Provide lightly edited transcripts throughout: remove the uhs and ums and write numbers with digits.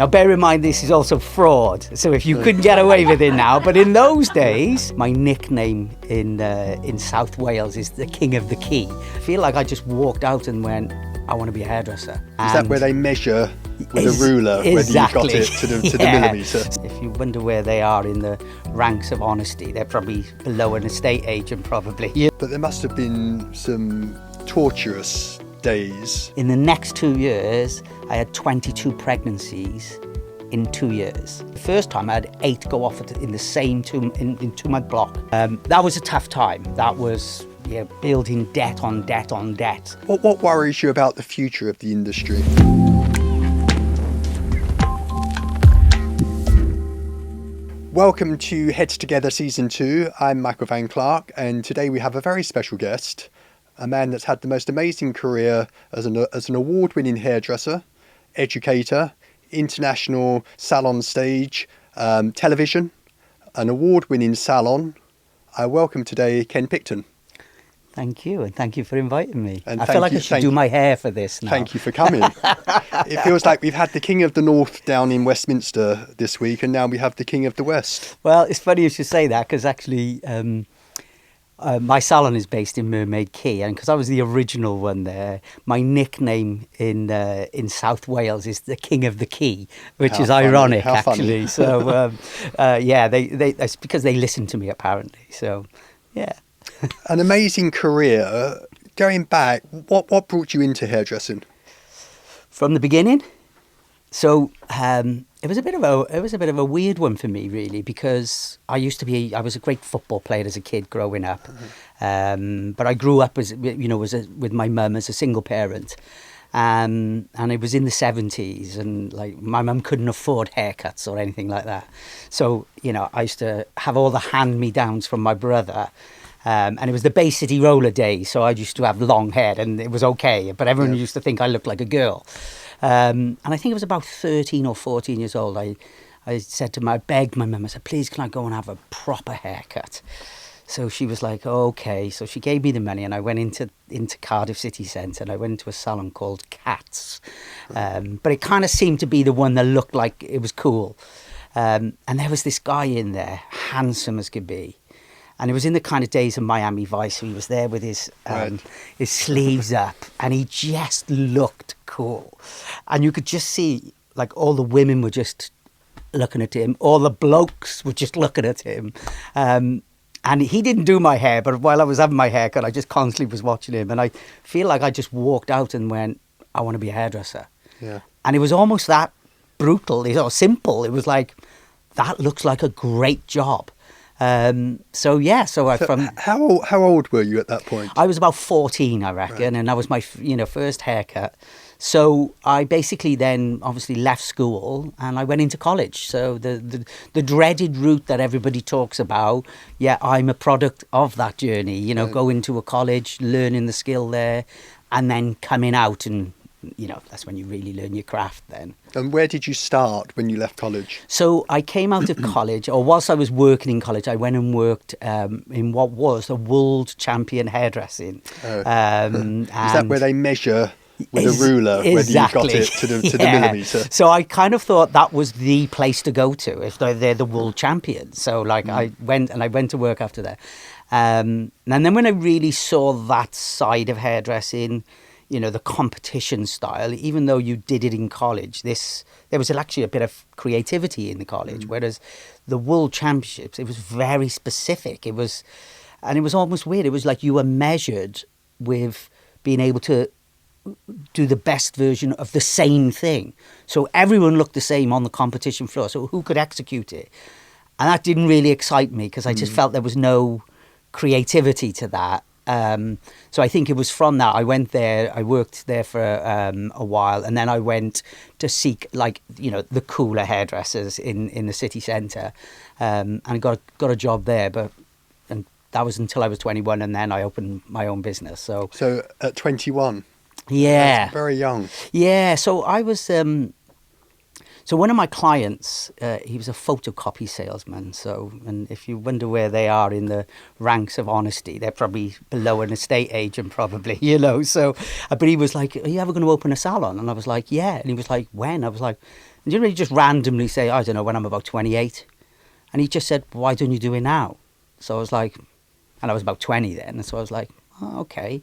Now bear in mind this is also fraud, so if you couldn't get away with it now, but in those days, my nickname in South Wales is the King of the Key. I feel like I just walked out and went, I want to be a hairdresser. Is that where they measure with a ruler exactly. whether you've got it to the millimetre? If you wonder where they are in the ranks of honesty, they're probably below an estate agent probably. Yeah. But there must have been some torturous days. In the next 2 years, I had 22 pregnancies in 2 years. The first time I had 8 go off in the same 2-month block. That was a tough time. That was building debt on debt on debt. What worries you about the future of the industry? Welcome to Heads Together Season 2. I'm Michael Van Clarke, and today we have a very special guest, a man that's had the most amazing career as an award-winning hairdresser, educator, international salon stage, television, an award-winning salon. I welcome today Ken Picton. Thank you, and thank you for inviting me. And I feel like I should do my hair for this now. Thank you for coming. It feels like we've had the King of the North down in Westminster this week, and now we have the King of the West. Well, it's funny you should say that, because actually my salon is based in Mermaid Key, and because I was the original one there, my nickname in South Wales is the King of the Key, which is ironic, actually. So it's because they listen to me apparently. So yeah. An amazing career. Going back, what brought you into hairdressing? From the beginning. So it was a bit of a weird one for me, really, because I was a great football player as a kid growing up, but I grew up with my mum as a single parent, and it was in the 70s, and like my mum couldn't afford haircuts or anything like that, so I used to have all the hand-me-downs from my brother. And it was the Bay City roller days, so I used to have long hair, and it was okay. But everyone used to think I looked like a girl. And I think it was about 13 or 14 years old. I begged my mum. I said, "Please, can I go and have a proper haircut?" So she was like, "Okay." So she gave me the money, and I went into Cardiff city centre, and I went to a salon called Cats. But it kind of seemed to be the one that looked like it was cool. And there was this guy in there, handsome as could be. And it was in the kind of days of Miami Vice. So he was there with his sleeves up, and he just looked cool. And you could just see, like, all the women were just looking at him. All the blokes were just looking at him. And he didn't do my hair, but while I was having my haircut, I just constantly was watching him. And I feel like I just walked out and went, I want to be a hairdresser. Yeah. And it was almost that brutal, or simple. It was like, that looks like a great job. How old were you at that point? I was about 14, I reckon, and that was my first haircut. So I basically then obviously left school and I went into college. So the dreaded route that everybody talks about, I'm a product of that journey. Going to a college, learning the skill there, and then coming out, and that's when you really learn your craft then. And where did you start when you left college? So I came out of college, or whilst I was working in college, I went and worked in what was the world champion hairdressing. Is that where they measure with a ruler whether you've got it to the millimetre? So I kind of thought that was the place to go to if they're the world champions. So I went to work after that. And then when I really saw that side of hairdressing, the competition style, even though you did it in college, there was actually a bit of creativity in the college, whereas the World Championships, it was very specific. It was almost weird. It was like you were measured with being able to do the best version of the same thing. So everyone looked the same on the competition floor. So who could execute it? And that didn't really excite me, because I just felt there was no creativity to that. So I think it was from that I went there. I worked there for a while, and then I went to seek the cooler hairdressers in the city centre, and I got a job there. And that was until I was 21, and then I opened my own business. So at 21, that's very young. Yeah. So I was. So one of my clients, he was a photocopy salesman. And if you wonder where they are in the ranks of honesty, they're probably below an estate agent, probably, So, but he was like, "Are you ever going to open a salon?" And I was like, "Yeah." And he was like, "When?" I was like, And you know, he just randomly say, I don't know, when I'm about 28. And he just said, why don't you do it now? So I was like, and I was about 20 then. And so I was like, oh, okay.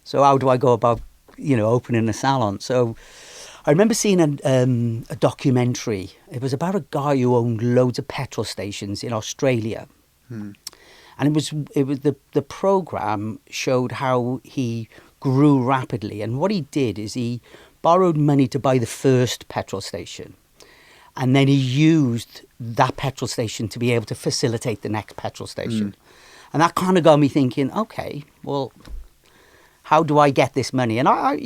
So how do I go about, you know, opening a salon? So I remember seeing a documentary. It was about a guy who owned loads of petrol stations in Australia. And it was the program showed how he grew rapidly. And what he did is he borrowed money to buy the first petrol station. And then he used that petrol station to be able to facilitate the next petrol station. And that kind of got me thinking, okay, well, how do I get this money? And I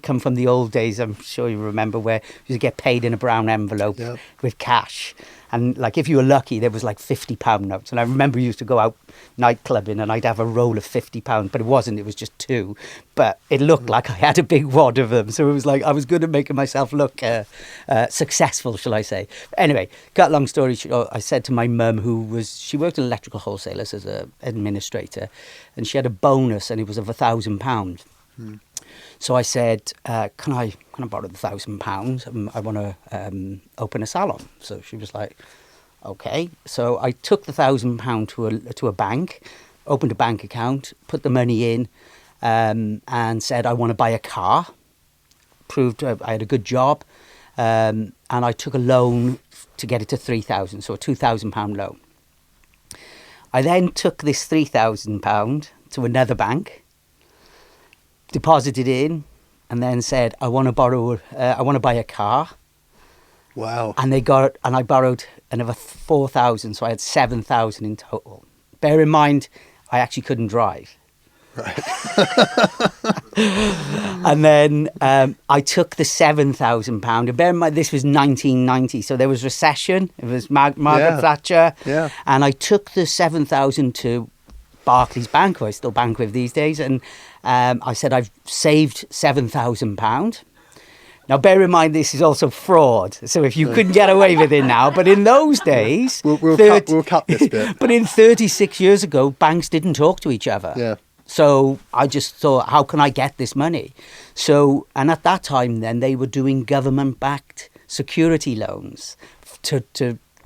come from the old days, I'm sure you remember, where you get paid in a brown envelope with cash. And like, if you were lucky, there was like £50 notes. And I remember you used to go out night clubbing and I'd have a roll of £50, but it wasn't, it was just two. But it looked like I had a big wad of them. So it was like, I was good at making myself look successful, shall I say. Anyway, cut long story short, I said to my mum, she worked in electrical wholesalers as an administrator, and she had a bonus and it was of £1,000. So I said, can I borrow the £1,000? I want to open a salon. So she was like, okay. So I took the £1,000 to a bank, opened a bank account, put the money in, and said, I want to buy a car. Proved I had a good job. And I took a loan to get it to £3,000, so a £2,000 loan. I then took this £3,000 to another bank, deposited in, and then said, I want to buy a car. Wow. And I borrowed another 4,000, so I had 7,000 in total. Bear in mind, I actually couldn't drive. Right. And then I took the £7,000, and bear in mind, this was 1990, so there was recession. It was Margaret Thatcher. Yeah. And I took the 7,000 to Barclays Bank, who I still bank with these days, and I said, I've saved £7,000. Now, bear in mind, this is also fraud. So if you couldn't get away with it now, but in those days... We'll cut this bit. But in 36 years ago, banks didn't talk to each other. Yeah. So I just thought, how can I get this money? So, and at that time then, they were doing government-backed security loans to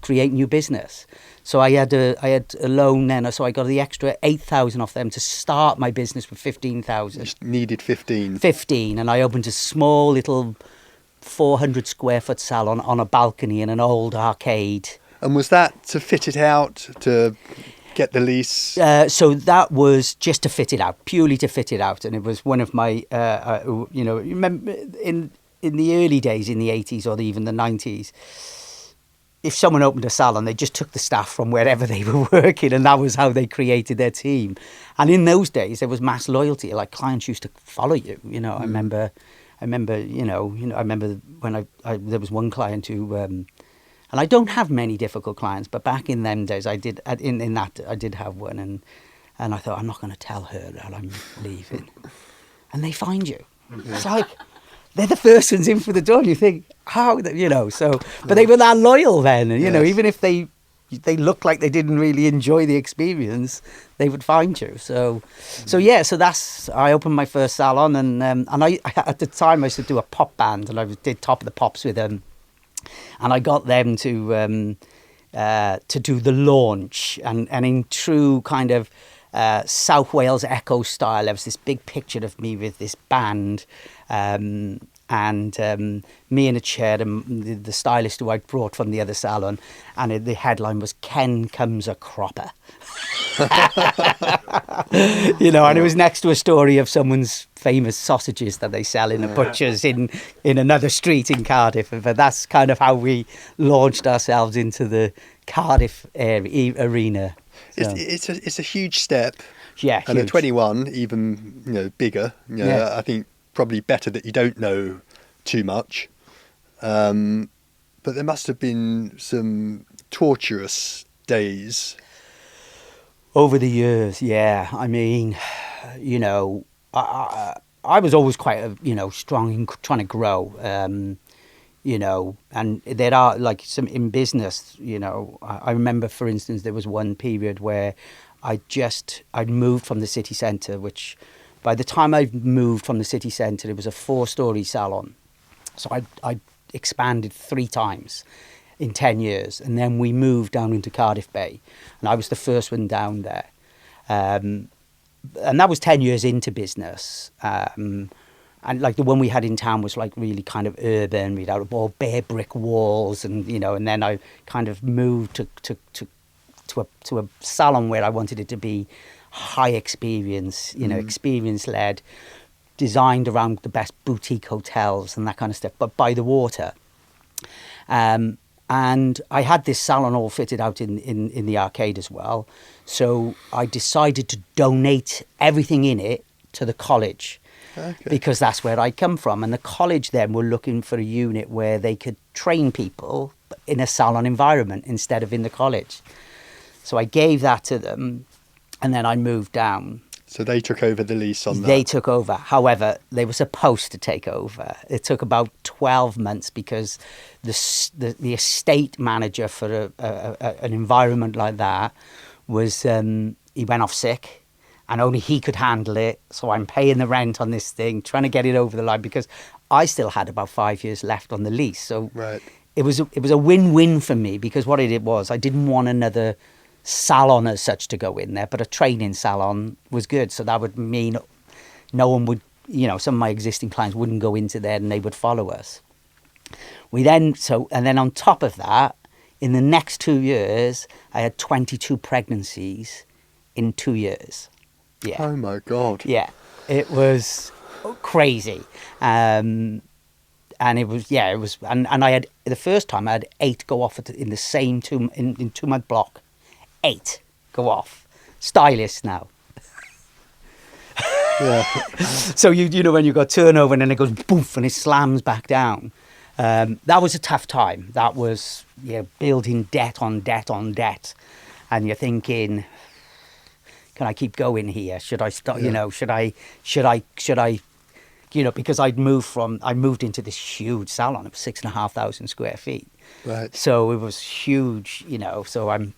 create new business. So I had a loan then, so I got the extra 8,000 off them to start my business with 15,000. Just needed 15. 15, and I opened a small little 400 square foot salon on a balcony in an old arcade. And was that to fit it out, to get the lease? So that was just to fit it out, purely to fit it out. And it was one of my, remember in the early days, in the 80s or even the 90s, if someone opened a salon, they just took the staff from wherever they were working, and that was how they created their team. And in those days, there was mass loyalty. Like, clients used to follow you. You know, I remember when there was one client who, and I don't have many difficult clients, but back in them days, I did have one, and I thought, I'm not going to tell her that I'm leaving, and they find you. It's like, they're the first ones in for the door, and you think, how, you know, so, but they were that loyal then, and, you know, even if they looked like they didn't really enjoy the experience, they would find you. So that's, I opened my first salon, and I, at the time, I used to do a pop band, and I did Top of the Pops with them, and I got them to do the launch, and in true kind of South Wales Echo style, there was this big picture of me with this band, and me in a chair, and the stylist who I'd brought from the other salon, and the headline was "Ken Comes a Cropper." You know, and it was next to a story of someone's famous sausages that they sell in a butcher's in another street in Cardiff. But that's kind of how we launched ourselves into the Cardiff arena. So. It's a huge step. Yeah, and huge. at 21, even bigger. I think probably better that you don't know too much. But there must have been some torturous days over the years. Yeah, I mean, I was always quite strong in trying to grow. And there are like some in business, I remember, for instance, there was one period where I'd moved from the city centre, which by the time I moved from the city centre, it was a 4-storey salon. So expanded 3 times in 10 years. And then we moved down into Cardiff Bay, and I was the first one down there. And that was 10 years into business. And like the one we had in town was like really kind of urban. We'd had all bare brick walls, and and then I kind of moved to a salon where I wanted it to be high experience, experience led, designed around the best boutique hotels and that kind of stuff, but by the water. And I had this salon all fitted out in the arcade as well. So I decided to donate everything in it to the college. Okay. Because that's where I come from. And the college then were looking for a unit where they could train people in a salon environment instead of in the college. So I gave that to them, and then I moved down. So they took over the lease on that? They took over. However, they were supposed to take over. It took about 12 months because the estate manager for an environment like that was, he went off sick. And only he could handle it. So I'm paying the rent on this thing, trying to get it over the line, because I still had about 5 years left on the lease. So right. it was a win-win for me, because what it did was I didn't want another salon as such to go in there, but a training salon was good. So that would mean no one would, some of my existing clients wouldn't go into there, and they would follow us. And then on top of that, in the next 2 years, I had 22 pregnancies in 2 years. Yeah. Oh my God. Yeah, it was crazy. And it was, and I had, the first time I had 8 go off in the same 2-month block. 8 go off. Stylists now. Yeah. So when you got turnover and then it goes boof and it slams back down. That was a tough time. That was building debt on debt on debt, and you're thinking, can I keep going here? Should I stop? Yeah. Should I? Because I moved into this huge salon. It was 6,500 square feet. Right. So it was huge. So I'm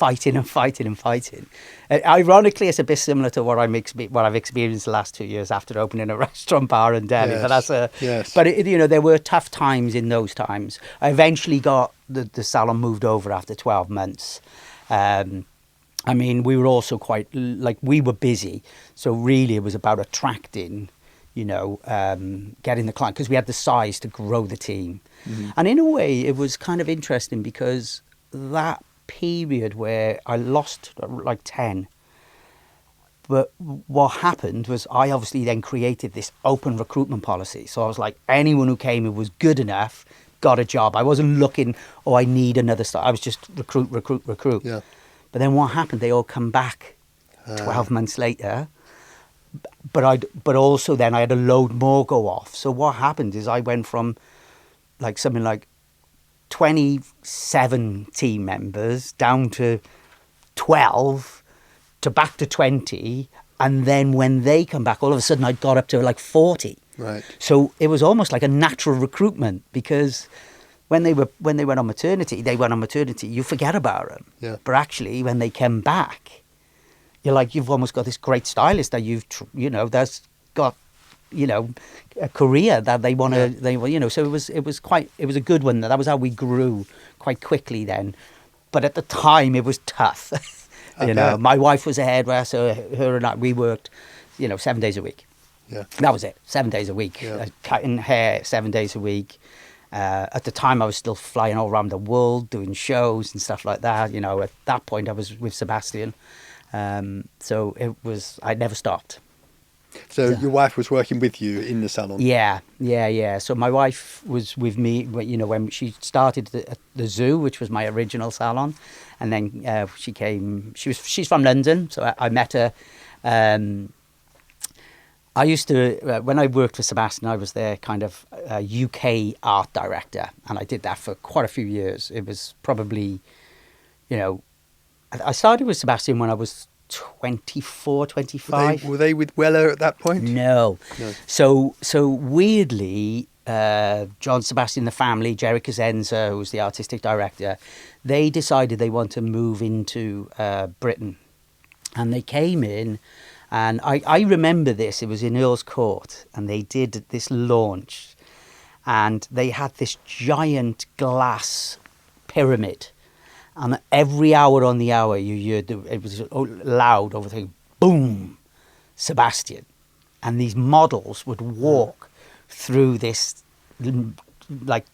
fighting and fighting and fighting. Ironically, it's a bit similar to what I've experienced the last 2 years after opening a restaurant, bar, and deli. Yes. But yes. But there were tough times in those times. I eventually got the salon moved over after 12 months. We were also quite, we were busy. So really it was about attracting, getting the client, because we had the size to grow the team. Mm-hmm. And in a way, it was kind of interesting, because that period where I lost 10, but what happened was I obviously then created this open recruitment policy. So I was like, anyone who came who was good enough got a job. I wasn't looking, I need another start. I was just recruit. Yeah. But then what happened? They all come back 12 months later. But also then I had a load more go off. So what happened is I went from something like 27 team members down to 12 to back to 20. And then when they come back, all of a sudden I got up to 40. Right. So it was almost like a natural recruitment, because when they went on maternity, you forget about them. Yeah. But actually, when they come back, you've almost got this great stylist that that's got, a career that they want to, so it was a good one. That was how we grew quite quickly then. But at the time, it was tough. My wife was a hairdresser. Her and I, we worked, 7 days a week. Yeah. That was it. 7 days a week. Yeah. Cutting hair 7 days a week. At the time, I was still flying all around the world, doing shows and stuff like that. At that point, I was with Sebastian. So I never stopped. So your wife was working with you in the salon? Yeah. So my wife was with me, when she started at the Zoo, which was my original salon. And then she's from London, so I met her. I used to, when I worked for Sebastian, I was their kind of UK art director, and I did that for quite a few years. It was probably, I started with Sebastian when I was 24, 25. Were they with Weller at that point? No. So weirdly, John Sebastian, the family, Jerry Cosenza, who was the artistic director, they decided they want to move into Britain. And they came in, and I remember this. It was in Earl's Court, and they did this launch. and they had this giant glass pyramid, and every hour on the hour you heard it was loud over the boom, Sebastian, and these models would walk through this like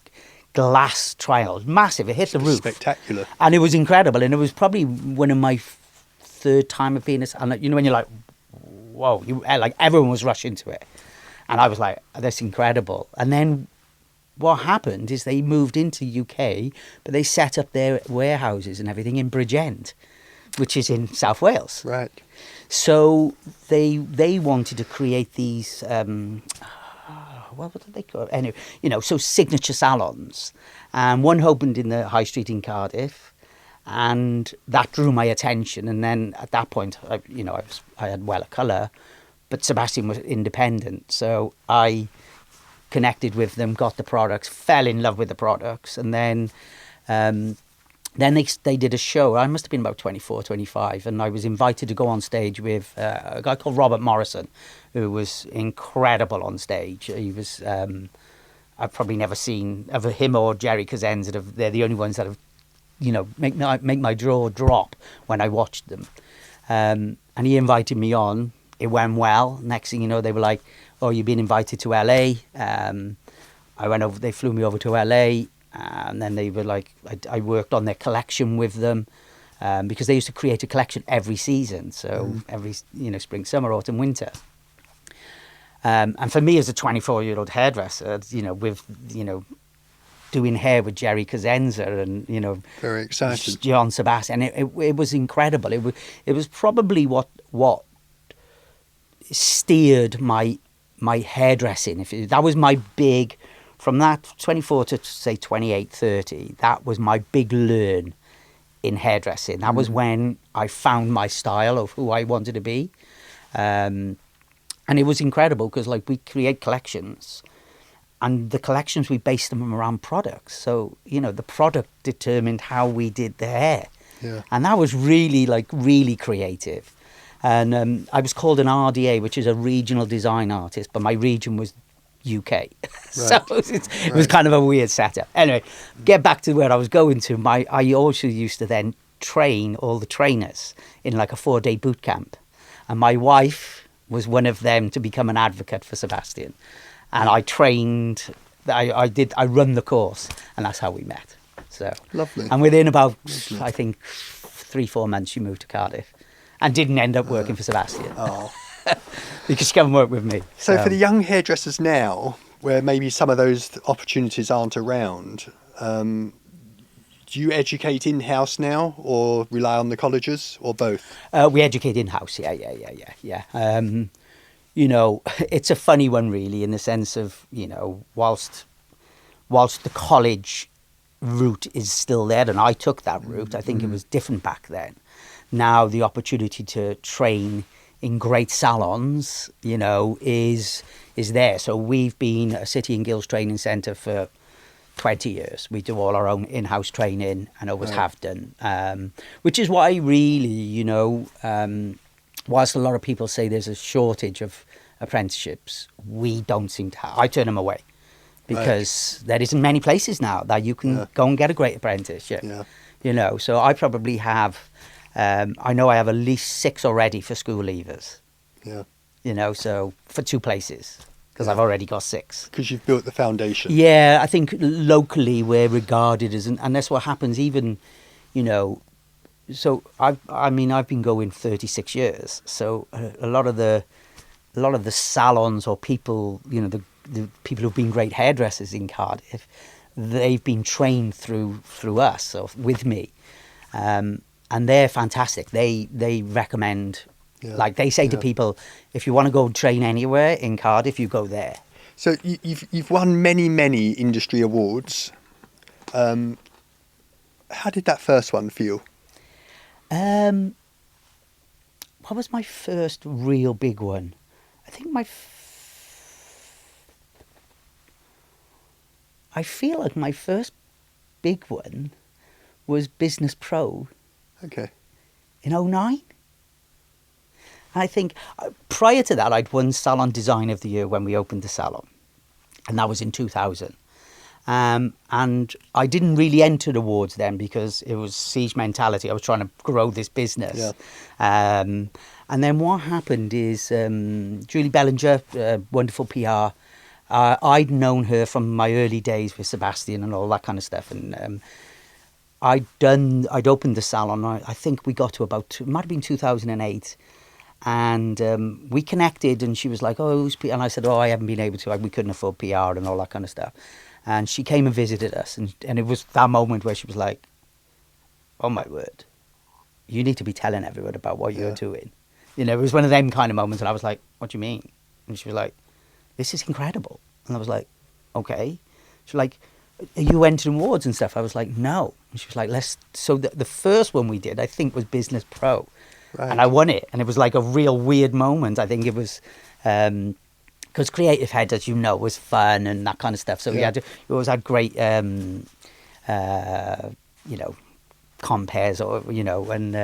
glass triangle, massive. It hit the roof, Spectacular, and it was incredible. And it was probably one of my third time of being a, and you know when you're like, whoa, like everyone was rushing to it, and I was like, that's incredible. And then what happened is they moved into UK, but they set up their warehouses and everything in Bridgend, which is in South Wales. right? So they wanted to create these what did they call it? Anyway, you know, so signature salons, and one opened in the High Street in Cardiff, and that drew my attention. And then at that point, I had Weller Colour, but Sebastian was independent, so I connected with them, got the products, fell in love with the products, and then they did a show. I must have been about 24, 25, and I was invited to go on stage with a guy called Robert Morrison, who was incredible on stage. He was, I've probably never seen, of him or Jerry Cosenza, they're the only ones that have, you know, make my jaw drop when I watched them. And he invited me on. It went well. Next thing you know, they were like, oh, you've been invited to LA. I went over, they flew me over to LA. And then they were like, I worked on their collection with them because they used to create a collection every season. So every, you know, spring, summer, autumn, winter. And for me as a 24-year-old hairdresser, you know, with, you know, doing hair with Jerry Cosenza and, you know, Very exciting. John Sebastian, it was incredible. It was probably what steered my hairdressing. That was my big, from that 24 to say 28, 30, that was my big learn in hairdressing. That was when I found my style of who I wanted to be. And it was incredible because, like, we create collections, and the collections, we based them around products. So, you know, the product determined how we did the hair. Yeah. And that was really creative. And I was called an RDA, which is a regional design artist, but my region was UK. So it was kind of a weird setup. Anyway, get back to where I was going to. I also used to then train all the trainers in like a 4-day boot camp. And my wife was one of them to become an advocate for Sebastian. And I trained, I run the course, and that's how we met. So lovely. And within about, I think, 3-4 months, she moved to Cardiff and didn't end up working for Sebastian. Oh. Because she came and work with me. So for the young hairdressers now, where maybe some of those opportunities aren't around, do you educate in-house now or rely on the colleges or both? We educate in-house, yeah. You know, it's a funny one really in the sense of, you know, whilst the college route is still there, and I took that route, I think it was different back then. Now the opportunity to train in great salons, you know, is there. So we've been a City and Guilds training centre for 20 years. We do all our own in-house training and always have done, which is why really, you know, whilst a lot of people say there's a shortage of apprenticeships, we don't seem to have. I turn them away because there isn't many places now that you can go and get a great apprenticeship. Yeah. You know, so I probably have, I know I have at least 6 already for school leavers. Yeah. You know, so for 2 places. Because I've already got 6. Because you've built the foundation. Yeah, I think locally we're regarded as, and that's what happens even, you know, so I've been going 36 years. So a lot of the salons or people, you know, the people who've been great hairdressers in Cardiff, they've been trained through us or with me. And they're fantastic. They recommend. Yeah. Like they say to people, if you want to go train anywhere in Cardiff, you go there. So you've won many industry awards. How did that first one feel? What was my first real big one? I think I feel like my first big one was Business Pro. Okay. In 2009. I think prior to that, I'd won Salon Design of the Year when we opened the salon. and that was in 2000. And I didn't really enter awards then because it was siege mentality. I was trying to grow this business. Yeah. And then what happened is Julie Bellinger, wonderful PR, I'd known her from my early days with Sebastian and all that kind of stuff. And I'd opened the salon. I think we got to about, it might have been 2008. And we connected and she was like, oh, who's PR? And I said, oh, I haven't been able to. We couldn't afford PR and all that kind of stuff. And she came and visited us. And it was that moment where she was like, oh, my word, you need to be telling everyone about what you're doing. You know, it was one of them kind of moments. And I was like, what do you mean? And she was like, this is incredible. And I was like, okay. She was like, are you entering awards and stuff? I was like, no. And she was like, let's. So the first one we did, I think, was Business Pro. Right. And I won it. And it was like a real weird moment. I think it was, because Creative Head, as you know, was fun and that kind of stuff. So we always had great, you know, compares or, you know, and,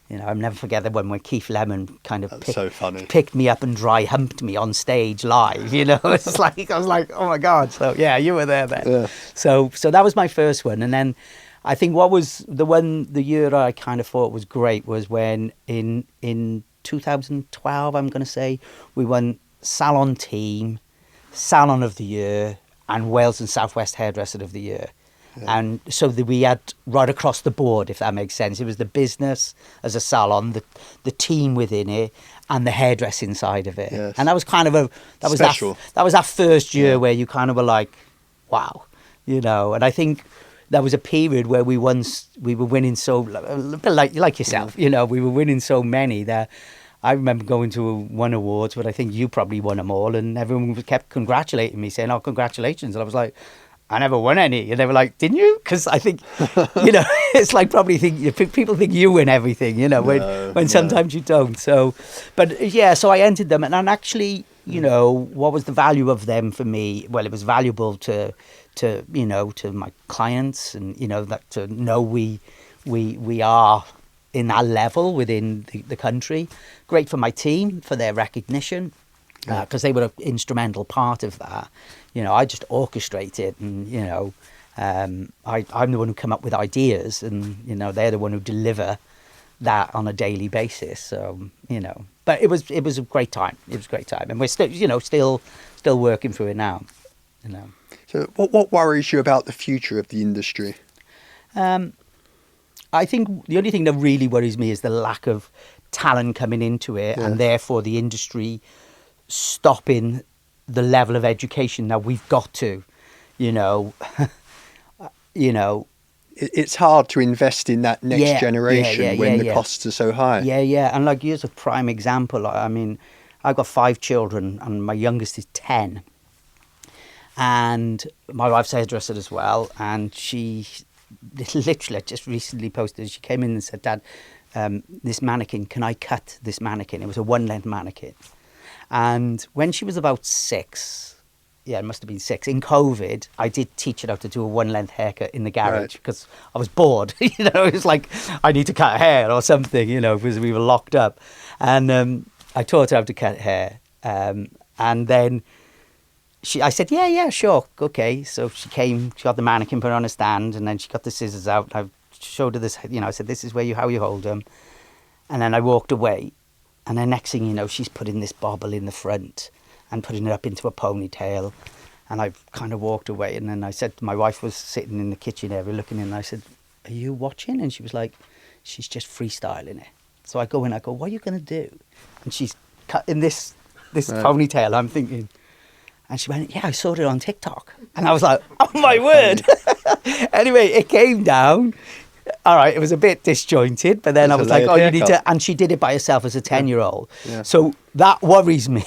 you know, I'll never forget the one where Keith Lemon kind of picked me up and dry humped me on stage live, you know. It's like, I was like, oh my God. So yeah, you were there then. Yeah. So that was my first one. And then I think what was the year I kind of thought was great was when in 2012, I'm going to say, we won Salon Team, Salon of the Year, and Wales and Southwest Hairdresser of the Year. Yeah. And so we had right across the board, if that makes sense. It was the business as a salon, the team within it, and the hairdressing side of it. Yes. And that was kind of that was that first year where you kind of were like, wow, you know. And I think there was a period where we were winning so, a bit like yourself, you know, we were winning so many that I remember going to one awards, but I think you probably won them all, and everyone kept congratulating me, saying, oh, congratulations. And I was like, I never won any. And they were like, didn't you? Because I think, you know, it's like probably people think you win everything, you know, when sometimes you don't. So, but yeah, so I entered them. And actually, you know, what was the value of them for me? Well, it was valuable to you know, to my clients and, you know, that to know we are in that level within the country. Great for my team, for their recognition, because they were an instrumental part of that. You know, I just orchestrate it, and, you know, I'm the one who come up with ideas, and, you know, they're the one who deliver that on a daily basis. So, you know, but it was a great time. It was a great time, and we're still, you know, still working through it now. You know. So, what worries you about the future of the industry? I think the only thing that really worries me is the lack of talent coming into it, and therefore the industry stopping the level of education that we've got to, you know. You know, it's hard to invest in that next generation when the costs are so high. Yeah. And like, here's a prime example. I mean, I've got 5 children and my youngest is 10. And my wife's a hairdresser as well. And she literally just recently posted, she came in and said, Dad, this mannequin, can I cut this mannequin? It was a 1-length mannequin. And when she was about 6, it must have been 6, in COVID, I did teach her how to do a 1-length haircut in the garage because I was bored. You know, it was like, I need to cut hair or something, you know, because we were locked up. And I taught her how to cut hair. And then I said, yeah, sure, okay. So she came, she got the mannequin, put it on a stand, and then she got the scissors out. I showed her this, you know, I said, this is how you hold them. And then I walked away. And then next thing you know, she's putting this bobble in the front and putting it up into a ponytail. And I kind of walked away. And then I said, my wife was sitting in the kitchen area looking in, and I said, are you watching? And she was like, she's just freestyling it. So I go in, I go, what are you going to do? And she's cutting this ponytail. I'm thinking, and she went, yeah, I saw it on TikTok. And I was like, oh my word. Anyway, it came down. All right, it was a bit disjointed, but then I was like, oh, you need to, and she did it by herself as a 10-year-old. Yeah. So that worries me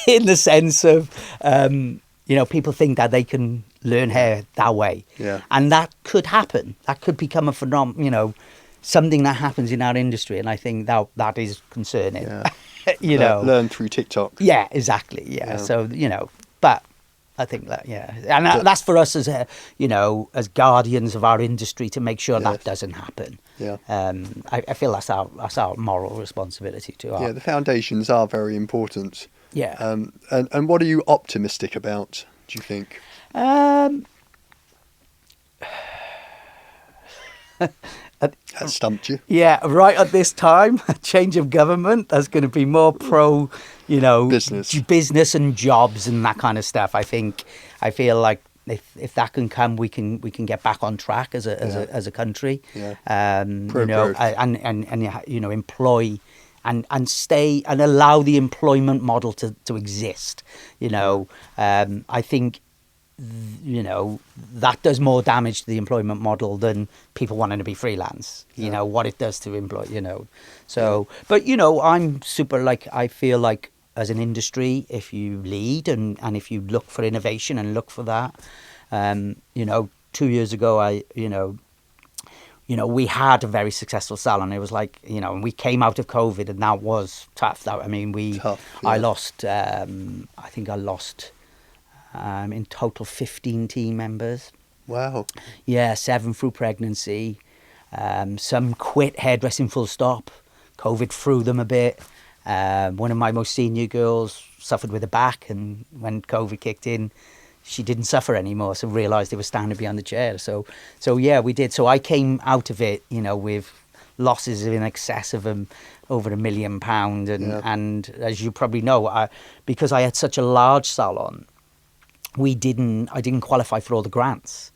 in the sense of, you know, people think that they can learn hair that way. Yeah. And that could happen. That could become a phenomenon, you know, something that happens in our industry. And I think that is concerning, you know. Learn through TikTok. Yeah, exactly. Yeah. So, you know, but I think that, and that's for us as you know, as guardians of our industry to make sure that doesn't happen. Yeah. I feel that's our moral responsibility to. The foundations are very important. Yeah. And what are you optimistic about? do you think? That stumped you? Yeah, right at this time, a change of government, there's going to be more pro, business and jobs and that kind of stuff. I feel like if that can come, we can get back on track as a country. Yeah. Growth. and employ and stay and allow the employment model to exist. I think that does more damage to the employment model than people wanting to be freelance. What it does to employ. But I'm super, like, I feel like as an industry, if you lead and if you look for innovation and look for that, 2 years ago, we had a very successful salon. It was like, and we came out of COVID, and that was tough. I lost, I think I lost in total 15 team members. Wow. Yeah, 7 through pregnancy. Some quit hairdressing full stop. COVID threw them a bit. One of my most senior girls suffered with her back, and when COVID kicked in, she didn't suffer anymore, so realised they were standing behind the chair. So yeah, we did. So I came out of it, with losses in excess of over £1 million. And as you probably know, because I had such a large salon, I didn't qualify for all the grants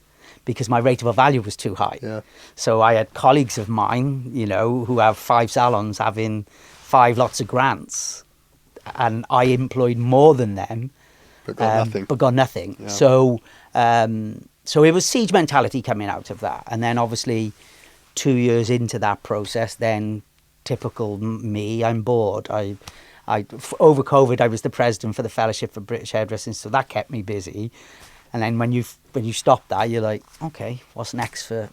because my rateable value was too high. Yeah. So I had colleagues of mine, who have 5 salons having 5 lots of grants, and I employed more than them. But got nothing. Yeah. So it was siege mentality coming out of that. And then obviously 2 years into that process, then typical me, I'm bored. Over COVID, I was the president for the Fellowship for British Hairdressing, so that kept me busy. And then when you stop that, you're like, okay, what's next for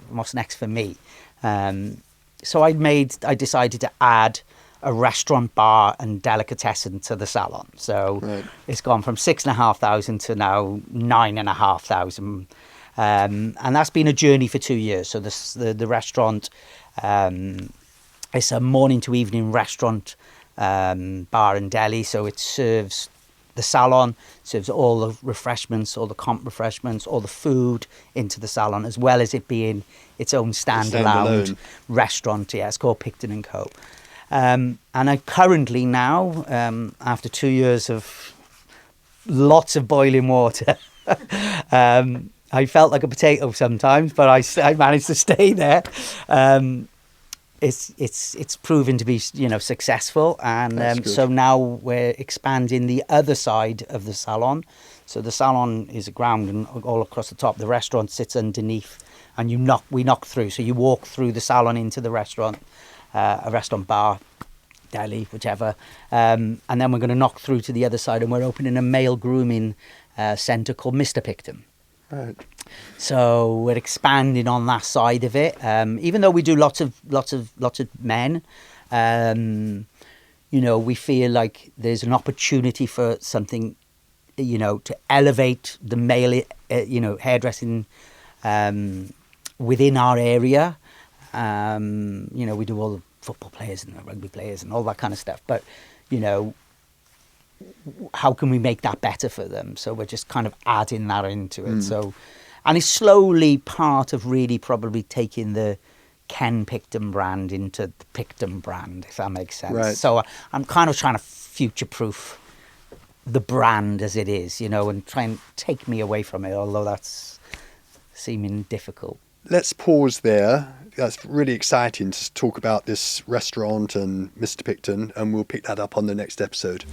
me? So I decided to add a restaurant, bar and delicatessen to the salon. So It's gone from 6,500 to now 9,500. And that's been a journey for 2 years. So the restaurant, it's a morning to evening restaurant, bar and deli. So it serves the salon, serves all the refreshments, all the comp refreshments, all the food into the salon, as well as it being its own standalone restaurant. Yeah, it's called Picton and Co. And I currently now, after 2 years of lots of boiling water, I felt like a potato sometimes, but I managed to stay there. It's proven to be successful, and so now we're expanding the other side of the salon. So the salon is a ground, and all across the top, the restaurant sits underneath, and we knock through. So you walk through the salon into the restaurant. A restaurant, bar, deli, whichever. And then we're going to knock through to the other side, and we're opening a male grooming centre called Mr. Picton. Right. So we're expanding on that side of it. Even though we do lots of men, we feel like there's an opportunity for something, to elevate the male, hairdressing within our area. We do all the football players and the rugby players and all that kind of stuff. But, how can we make that better for them? So we're just kind of adding that into it. So, and it's slowly part of really probably taking the Ken Picton brand into the Picton brand, if that makes sense. Right. So I'm kind of trying to future-proof the brand as it is, and try and take me away from it, although that's seeming difficult. Let's pause there. That's really exciting to talk about this restaurant and Mr. Picton, and we'll pick that up on the next episode.